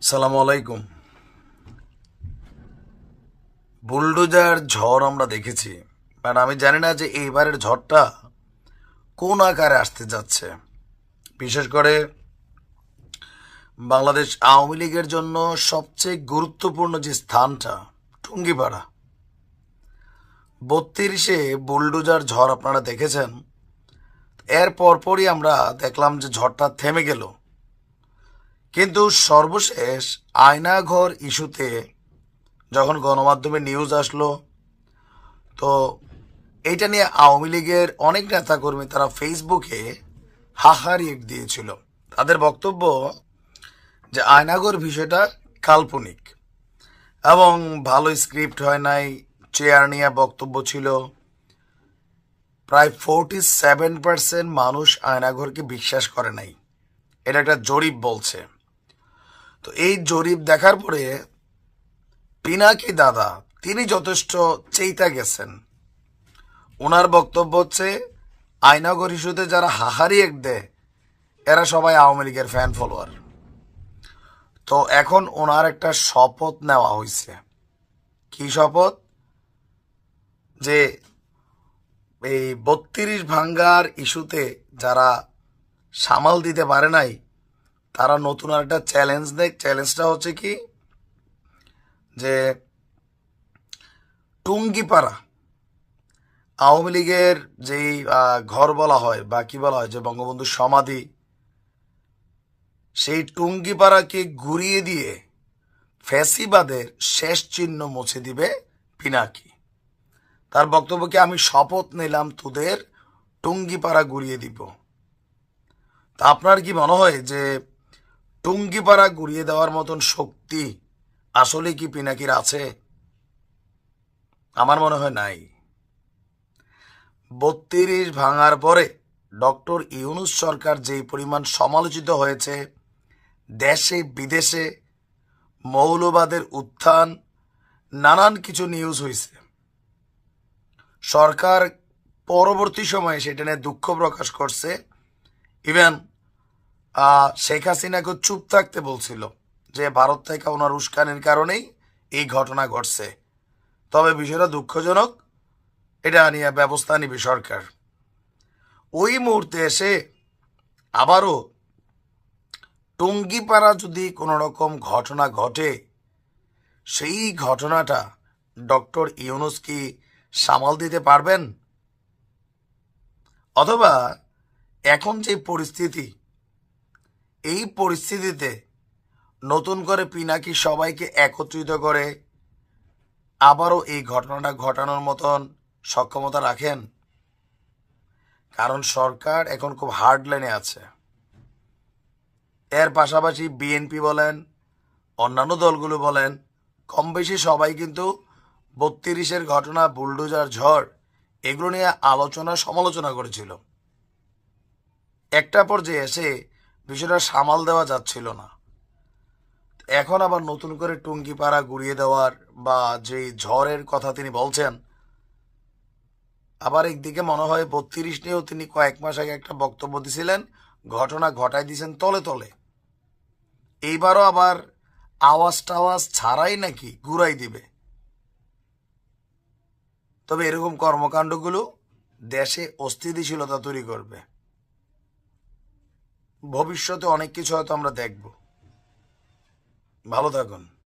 সালামু আলাইকুম। বুলডোজার ঝড় আমরা দেখেছি, বাট আমি জানি না যে এইবারের ঝড়টা কোন আকারে আসতে যাচ্ছে। বিশেষ করে বাংলাদেশ আওয়ামী লীগের জন্য সবচেয়ে গুরুত্বপূর্ণ যে স্থানটা, টুঙ্গিপাড়া 32-এ বুলডোজার ঝড় আপনারা দেখেছেন। এর পরপরই আমরা দেখলাম যে ঝড়টা থেমে গেল, কিন্তু সর্বশেষ আয়নাঘর ইস্যুতে যখন গণমাধ্যমে নিউজ আসলো, তো এইটা নিয়ে আওয়ামী লীগের অনেক নেতাকর্মী তারা ফেসবুকে হাহারিয়ে দিয়েছিল। তাদের বক্তব্য যে আয়নাগর বিষয়টা কাল্পনিক এবং ভালো স্ক্রিপ্ট হয় নাই, চেয়ার নিয়ে বক্তব্য ছিল। প্রায় 47% মানুষ আয়নাঘরকে বিশ্বাস করে নাই, এটা একটা জরিপ বলছে। তো এই জরিপ দেখার পরে পিনাকি দাদা তিনি যথেষ্ট চেইতা গেছেন। ওনার বক্তব্য হচ্ছে আয়নাগর ইস্যুতে যারা হাহারি এক দেয় এরা সবাই আওয়ামী লীগের ফ্যান ফলোয়ার। তো এখন ওনার একটা শপথ নেওয়া হয়েছে। কি শপথ? যে এই 32 ভাঙ্গার ইস্যুতে যারা সামাল দিতে পারে নাই তারা নতুন একটা চ্যালেঞ্জ দেয়। চ্যালেঞ্জটা হচ্ছে কি, যে টুঙ্গিপাড়া আওয়ামী লীগের যেই ঘর বলা হয় বা কি বলা হয়, যে বঙ্গবন্ধুর সমাধি, সেই টুঙ্গিপাড়াকে ঘুরিয়ে দিয়ে ফ্যাসিবাদের শেষ চিহ্ন মুছে দিবে পিনাকি। তার বক্তব্যকে আমি শপথ নিলাম তোদের টুঙ্গিপাড়া ঘুরিয়ে দিব। তা আপনার কি মনে হয় যে টুঙ্গিপাড়া ঘুরিয়ে দেওয়ার মতন শক্তি আসলে কি পিনাকির আছে? আমার মনে হয় নাই। 32 ভাঙার পরে ডক্টর ইউনূস সরকার যেই পরিমাণ সমালোচিত হয়েছে, দেশে বিদেশে মৌলবাদের উত্থান, নানান কিছু নিউজ হয়েছে। সরকার পরবর্তী সময়ে সেটা নিয়ে দুঃখ প্রকাশ করছে। ইভেন শেখ হাসিনাকে চুপ থাকতে বলছিল যে ভারত থেকে ওনার উস্কানির কারণেই এই ঘটনা ঘটছে। তবে বিষয়টা দুঃখজনক, এটা নিয়ে ব্যবস্থা নিবে সরকার। ওই মুহূর্তে এসে আবারও টুঙ্গিপাড়া যদি কোনো রকম ঘটনা ঘটে, সেই ঘটনাটা ডক্টর ইউনূস কি সামাল দিতে পারবেন? অথবা এখন যে পরিস্থিতি, এই পরিস্থিতিতে নতুন করে পিনাকি সবাইকে একত্রিত করে আবারও এই ঘটনাটা ঘটানোর মতন সক্ষমতা রাখেন? কারণ সরকার এখন খুব হার্ড লাইনে আছে। এর পাশাপাশি বিএনপি বলেন, অন্যান্য দলগুলো বলেন, কম বেশি সবাই কিন্তু 32-এর ঘটনা, বুলডোজার ঝড়, এগুলো নিয়ে আলোচনা সমালোচনা করেছিল। একটা পর্যায়ে এসে বিষয়টা সামাল দেওয়া যাচ্ছিল না। এখন আবার নতুন করে টুঙ্গিপাড়া ঘুরিয়ে দেওয়ার বা যে ঝড়ের কথা তিনি বলছেন, আবার একদিকে মনে হয় 32 নিয়েও তিনি কয়েক মাস আগে একটা বক্তব্য দিছিলেন, ঘটনা ঘটাই দিয়েছেন তলে তলে। এইবারও আবার আওয়াজ টাওয়াজ ছাড়াই নাকি ঘুরাই দিবে। তবে এরকম কর্মকাণ্ডগুলো দেশে অস্থিতিশীলতা তৈরি করবে। ভবিষ্যতে অনেক কিছু হয়তো আমরা দেখব। ভালো থাকুন।